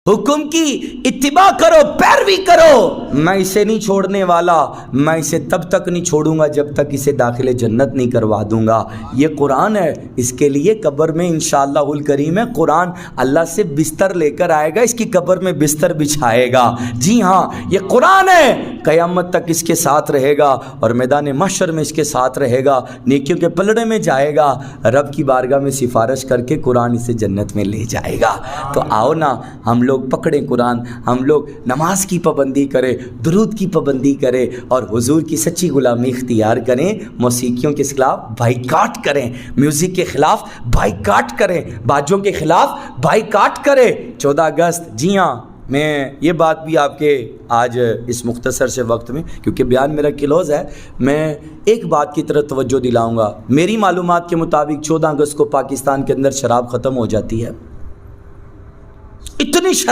हुक्म की इत्तिबा करो, पैरवी करो। मैं इसे नहीं छोड़ने वाला, मैं इसे तब तक नहीं छोड़ूंगा जब तक इसे दाखिले जन्नत नहीं करवा दूंगा। ये कुरान है, इसके लिए कब्र में इंशाअल्लाहुल करीम है कुरान अल्लाह से बिस्तर लेकर आएगा, इसकी कब्र में बिस्तर बिछाएगा। जी हाँ, ये कुरान है, क़यामत तक इसके साथ रहेगा और मैदान महशर में इसके साथ रहेगा, नेकियों के पलड़े में जाएगा, रब की बारगाह में सिफारिश करके कुरान इसे जन्नत में ले जाएगा। तो आओ ना हम लोग पकड़ें कुरान, हम लोग नमाज की पाबंदी करें, दुरूद की पाबंदी करें और हुजूर की सच्ची गुलामी इख्तियार करें। मौसीकियों के खिलाफ बाइकाट करें, म्यूज़िक के खिलाफ बाइकाट करें, बाजों के खिलाफ बाइकाट करें। 14 अगस्त, जी हाँ, मैं ये बात भी आपके आज इस मुख्तसर से वक्त में, क्योंकि बयान मेरा क्लोज़ है, मैं एक बात की तरफ तवज्जो दिलाऊंगा। मेरी मालूमात के मुताबिक 14 अगस्त को पाकिस्तान के अंदर शराब ख़त्म हो जाती है। इतनी शराब